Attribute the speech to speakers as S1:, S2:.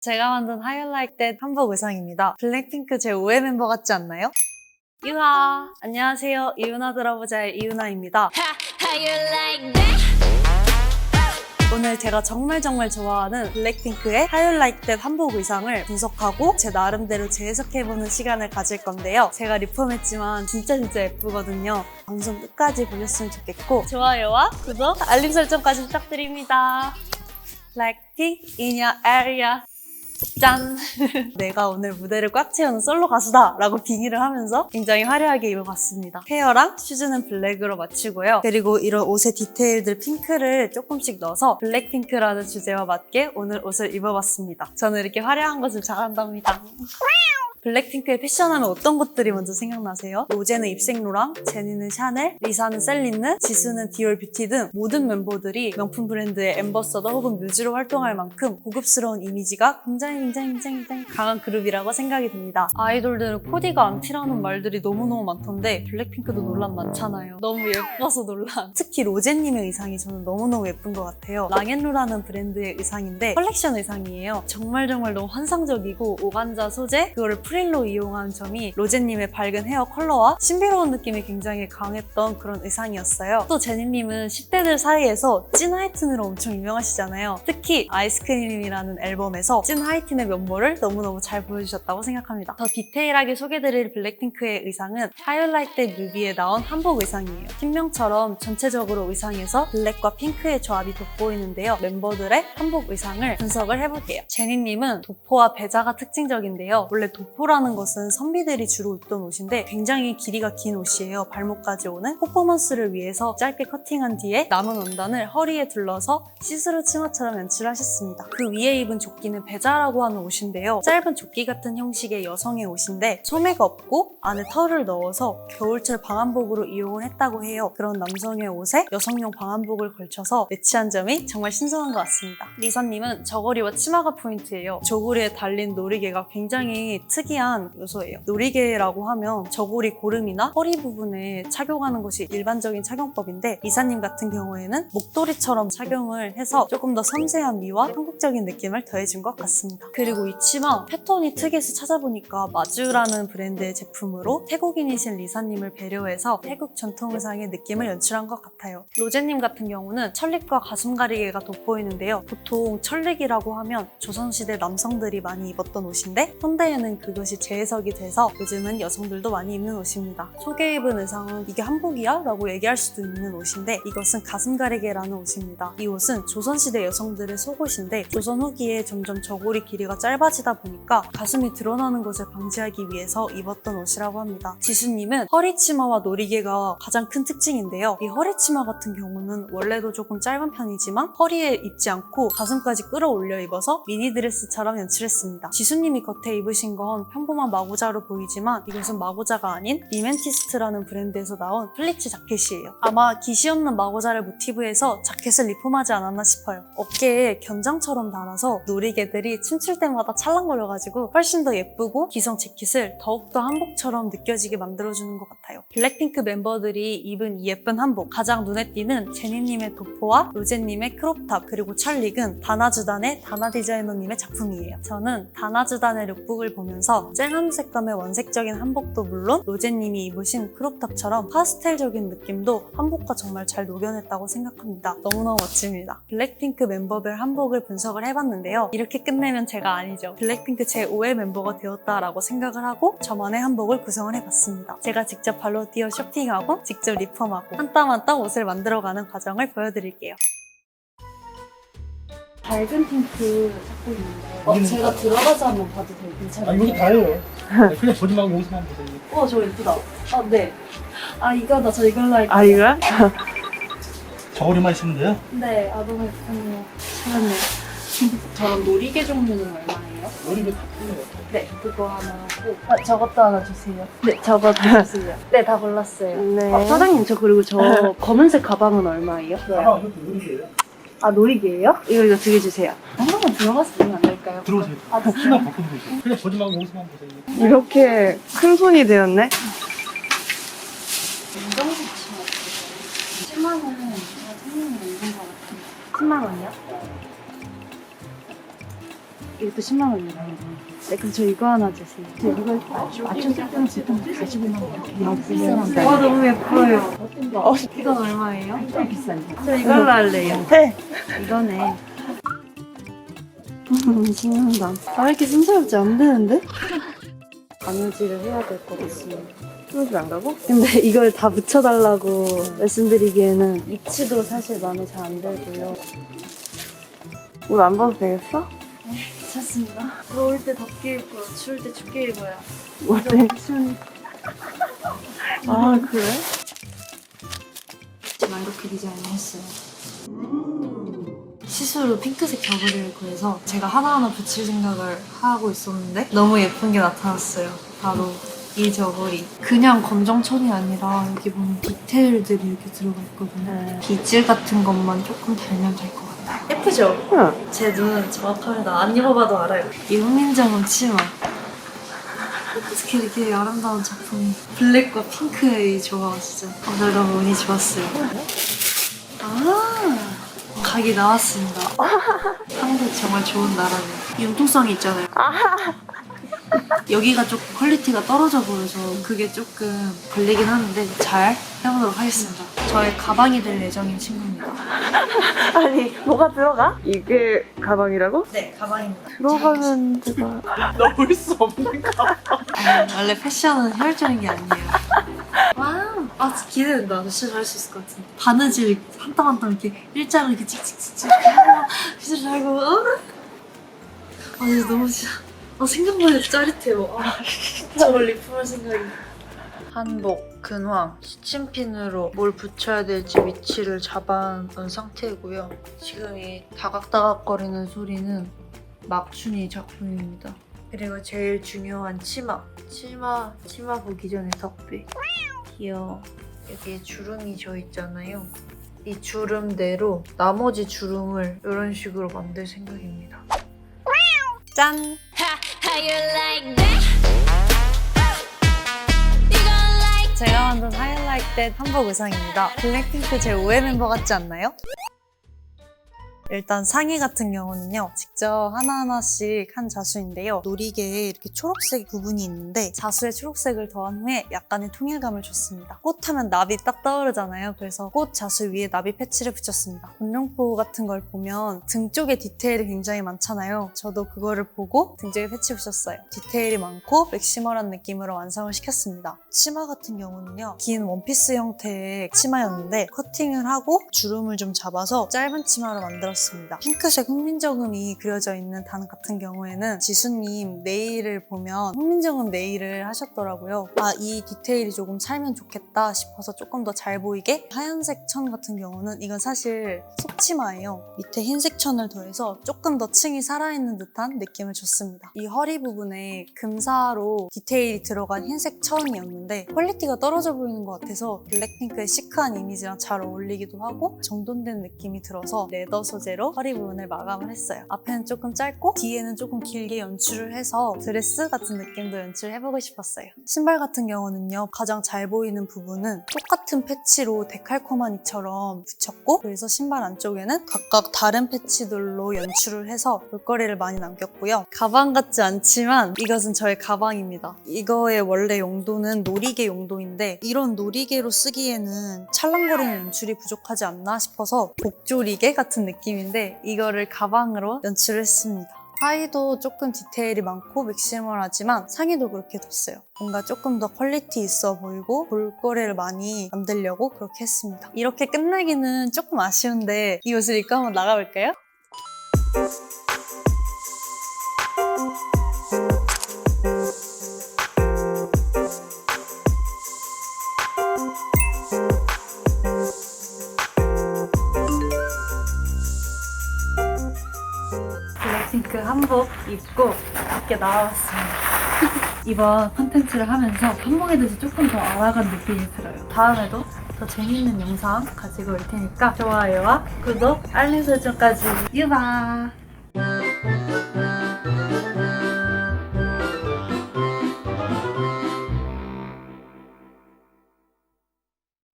S1: 제가 만든 How You Like That 한복 의상입니다. 블랙핑크 제5회 멤버 같지 않나요? 유하! 안녕하세요. 이유나 들어보자의 이유나입니다. 오늘 제가 정말 좋아하는 블랙핑크의 How You Like That 한복 의상을 분석하고 제 나름대로 재해석해보는 시간을 가질 건데요. 제가 리폼했지만 진짜 예쁘거든요. 방송 끝까지 보셨으면 좋겠고 좋아요와 구독, 알림 설정까지 부탁드립니다. Blackpink in your area. 짠! 내가 오늘 무대를 꽉 채우는 솔로 가수다! 라고 빙의를 하면서 굉장히 화려하게 입어봤습니다. 헤어랑 슈즈는 블랙으로 맞추고요. 그리고 이런 옷의 디테일들 핑크를 조금씩 넣어서 블랙핑크라는 주제와 맞게 오늘 옷을 입어봤습니다. 저는 이렇게 화려한 것을 잘한답니다. 블랙핑크의 패션하면 어떤 것들이 먼저 생각나세요? 로제는 입생로랑, 제니는 샤넬, 리사는 셀린느, 지수는 디올 뷰티 등 모든 멤버들이 명품 브랜드의 앰버서더 혹은 뮤즈로 활동할 만큼 고급스러운 이미지가 굉장히 강한 그룹이라고 생각이 듭니다. 아이돌들은 코디가 안 티라는 말들이 너무너무 많던데 블랙핑크도 논란 많잖아요. 너무 예뻐서 논란. 특히 로제님의 의상이 저는 너무너무 예쁜 것 같아요. 랑앤루라는 브랜드의 의상인데 컬렉션 의상이에요. 정말 너무 환상적이고 오간자 소재, 그거를 프릴로 이용한 점이 로제님의 밝은 헤어 컬러와 신비로운 느낌이 굉장히 강했던 그런 의상이었어요. 또 제니님은 10대들 사이에서 찐 하이틴으로 엄청 유명하시잖아요. 특히 아이스크림이라는 앨범에서 찐 하이틴의 면모를 너무너무 잘 보여주셨다고 생각합니다. 더 디테일하게 소개드릴 블랙핑크의 의상은 How You Like That 뮤비에 나온 한복 의상이에요. 팀명처럼 전체적으로 의상에서 블랙과 핑크의 조합이 돋보이는데요. 멤버들의 한복 의상을 분석을 해볼게요. 제니님은 도포와 배자가 특징적인데요. 원래 도포라는 것은 선비들이 주로 입던 옷인데 굉장히 길이가 긴 옷이에요. 발목까지 오는 퍼포먼스를 위해서 짧게 커팅한 뒤에 남은 원단을 허리에 둘러서 시스루 치마처럼 연출하셨습니다. 그 위에 입은 조끼는 배자라고 하는 옷인데요. 짧은 조끼 같은 형식의 여성의 옷인데 소매가 없고 안에 털을 넣어서 겨울철 방한복으로 이용을 했다고 해요. 그런 남성의 옷에 여성용 방한복을 걸쳐서 매치한 점이 정말 신선한 것 같습니다. 리사님은 저고리와 치마가 포인트예요. 저고리에 달린 놀이개가 굉장히 특이한 요소예요. 놀이개라고 하면 저고리 고름이나 허리 부분에 착용하는 것이 일반적인 착용법인데 리사님 같은 경우에는 목도리처럼 착용을 해서 조금 더 섬세한 미와 한국적인 느낌을 더해준 것 같습니다. 그리고 이 치마 패턴이 특이해서 찾아보니까 마주라는 브랜드의 제품으로 태국인이신 리사님을 배려해서 태국 전통 의상의 느낌을 연출한 것 같아요. 로제님 같은 경우는 철립과 가슴 가리개가 돋보이는데요. 보통 철립이라고 하면 조선시대 남성들이 많이 입었던 옷인데 현대에는 그것이 재해석이 돼서 요즘은 여성들도 많이 입는 옷입니다. 속에 입은 의상은 이게 한복이야? 라고 얘기할 수도 있는 옷인데 이것은 가슴 가리개라는 옷입니다. 이 옷은 조선시대 여성들의 속옷인데 조선 후기에 점점 저고리 길이가 짧아지다 보니까 가슴이 드러나는 것을 방지하기 위해서 입었던 옷이라고 합니다. 지수님은 허리치마와 놀이개가 가장 큰 특징인데요. 이 허리치마 같은 경우는 원래도 조금 짧은 편이지만 허리에 입지 않고 가슴까지 끌어올려 입어서 미니드레스처럼 연출했습니다. 지수님이 겉에 입으신 건 평범한 마고자로 보이지만 이것은 마고자가 아닌 리멘티스트라는 브랜드에서 나온 플리츠 자켓이에요. 아마 기시 없는 마고자를 모티브해서 자켓을 리폼하지 않았나 싶어요. 어깨에 견장처럼 달아서 놀이개들이 춤출 때마다 찰랑거려가지고 훨씬 더 예쁘고 기성 재킷을 더욱더 한복처럼 느껴지게 만들어주는 것 같아요. 블랙핑크 멤버들이 입은 이 예쁜 한복, 가장 눈에 띄는 제니님의 도포와 로제님의 크롭탑 그리고 찰릭은 다나주단의 다나디자이너님의 작품이에요. 저는 다나주단의 룩북을 보면서 쨍한 색감의 원색적인 한복도 물론 로제님이 입으신 크롭탑처럼 파스텔적인 느낌도 한복과 정말 잘 녹여냈다고 생각합니다. 너무너무 멋집니다. 블랙핑크 멤버별 한복을 분석을 해봤는데요. 이렇게 끝내면 제가 아니죠. 블랙핑크 제5회 멤버가 되었다라고 생각을 하고 저만의 한복을 구성을 해봤습니다. 제가 직접 발로 뛰어 쇼핑하고 직접 리폼하고 한 땀 한 땀 옷을 만들어가는 과정을 보여드릴게요. 밝은 핑크 찾고 있는데 제가 들어가서 한번 봐도 돼요? 괜찮아요?
S2: 여기 다예요. 그냥 보지 말고 여기서만 보세요.
S1: 저 예쁘다. 네. 이거다. 저 이걸로 할게요.
S3: 이거야?
S2: 저고리만 있으면 돼요?
S1: 네. 너무 예쁘네요. 잘했네. 저런 놀이개 종류는 얼마예요?
S2: 놀이개 다 풀려요.
S1: 네. 그거 하나 하고 저것도 하나 주세요. 네. 저것도 주세요. 네. 다 골랐어요.
S3: 네.
S1: 사장님 그리고 저 검은색 가방은 얼마예요?
S2: 이것도 놀이개예요.
S1: 놀이개예요? 이거 2개 주세요. 한 번만 들어가서 보면 안 될까요?
S2: 들어오세요. 키만 바꿔도 되죠. 그냥 보지 말고 여기서만 보세요.
S3: 이렇게 큰 손이 되었네?
S1: 인정식 치마 10만 원은 제가 생각이 있는 것 같아요. 10만 원이요? 이것도 10만 원이에요. 네, 그럼 저 이거 하나 주세요. 저 이거 맞춰줄 때는 보통 45만 원. 비싼데. 와, 너무 예뻐요. 이건 얼마예요? 좀 비싼데. 저 이걸로 할래요.
S3: 네.
S1: 이거네. 신난다. 아, 이렇게 순조롭지 안 되는데? 바느질을 해야 될 것 같습니다.
S3: 수업이 안 가고?
S1: 근데 이걸 다 붙여달라고 말씀드리기에는 위치도 사실 마음에 잘 안 들고요.
S3: 옷 안 봐도 되겠어?
S1: 괜찮습니다. 더울 때 덥게 입고요. 추울 때 춥게 입어요.
S3: 어때? 아, 그래?
S1: 제가 이렇게 디자인을 했어요. 시스루 핑크색 저고리를 구해서 제가 하나하나 붙일 생각을 하고 있었는데 너무 예쁜 게 나타났어요. 바로 이 저고리. 그냥 검정천이 아니라 여기 보면 디테일들이 이렇게 들어가 있거든요. 비질 같은 것만 조금 달면 될 것 같아요. 예쁘죠?
S3: 응.
S1: 제 눈은 정확합니다. 안 입어봐도 알아요. 이 훈민정음 치마. 어떻게 이렇게 아름다운 작품이. 블랙과 핑크의 조화가 진짜 오늘 너무 운이 좋았어요. 각이 나왔습니다. 한국 정말 좋은 나라네요. 융통성이 있잖아요. 여기가 조금 퀄리티가 떨어져 보여서 그게 조금 걸리긴 하는데 잘 해보도록 하겠습니다. 저의 가방이 될 예정인 친구입니다.
S3: 아니, 뭐가 들어가? 이게 가방이라고?
S1: 네, 가방입니다.
S3: 들어가는 데가.
S2: 넣을 수 없는 가방.
S1: 원래 패션은 효율적인 게 아니에요. 와우, 진짜 기대된다. 저 진짜 잘할 수 있을 것 같은데. 바느질 한 땀 한 땀 이렇게 일자로 이렇게 찍찍찍찍 하고 진짜 잘고 진짜 너무 진짜 생각만 해도 짜릿해요. 저걸 리폼할 생각이. 한복, 근황, 시침핀으로 뭘 붙여야 될지 위치를 잡아놓은 상태고요. 지금 이 다각다각거리는 소리는 막춘이 작품입니다. 그리고 제일 중요한 치마 보기 전에 덕배. 귀여워. 여기에 주름이 져 있잖아요. 이 주름대로 나머지 주름을 이런 식으로 만들 생각입니다. 짠!
S4: How you like that? You gon' like
S1: 제가 만든 하이라이트 한복 의상입니다. 블랙핑크 제 5회 멤버 같지 않나요? 일단 상의 같은 경우는요, 직접 하나하나씩 한 자수인데요. 놀이개에 이렇게 초록색 부분이 있는데 자수에 초록색을 더한 후에 약간의 통일감을 줬습니다. 꽃 하면 나비 딱 떠오르잖아요. 그래서 꽃 자수 위에 나비 패치를 붙였습니다. 공룡포 같은 걸 보면 등 쪽에 디테일이 굉장히 많잖아요. 저도 그거를 보고 등 쪽에 패치 붙였어요. 디테일이 많고 맥시멀한 느낌으로 완성을 시켰습니다. 치마 같은 경우는요, 긴 원피스 형태의 치마였는데 커팅을 하고 주름을 좀 잡아서 짧은 치마로 만들었습니다. 핑크색 훈민정음이 그려져 있는 단 같은 경우에는 지수님 네일을 보면 훈민정음 네일을 하셨더라고요. 이 디테일이 조금 살면 좋겠다 싶어서 조금 더 잘 보이게. 하얀색 천 같은 경우는 이건 사실 속치마예요. 밑에 흰색 천을 더해서 조금 더 층이 살아있는 듯한 느낌을 줬습니다. 이 허리 부분에 금사로 디테일이 들어간 흰색 천이었는데 퀄리티가 떨어져 보이는 것 같아서 블랙핑크의 시크한 이미지랑 잘 어울리기도 하고 정돈된 느낌이 들어서 레더 소재로 허리 부분을 마감을 했어요. 앞에는 조금 짧고 뒤에는 조금 길게 연출을 해서 드레스 같은 느낌도 연출해보고 싶었어요. 신발 같은 경우는요, 가장 잘 보이는 부분은 똑같은 패치로 데칼코마니처럼 붙였고, 그래서 신발 안쪽에는 각각 다른 패치들로 연출을 해서 볼거리를 많이 남겼고요. 가방 같지 않지만 이것은 저의 가방입니다. 이거의 원래 용도는 놀이개 용도인데 이런 놀이개로 쓰기에는 찰랑거리는 연출이 부족하지 않나 싶어서 복조리개 같은 느낌인데 이거를 가방으로 연출을 했습니다. 하의도 조금 디테일이 많고 맥시멀하지만 상의도 그렇게 뒀어요. 뭔가 조금 더 퀄리티 있어 보이고 볼거리를 많이 만들려고 그렇게 했습니다. 이렇게 끝내기는 조금 아쉬운데 이 옷을 입고 한번 나가볼까요? 블랙핑크 한복 입고 밖에 나와봤습니다. 이번 콘텐츠를 하면서 한복에 대해서 조금 더 알아간 느낌이 들어요. 다음에도 더 재밌는 영상 가지고 올 테니까 좋아요와 구독, 알림 설정까지 유바!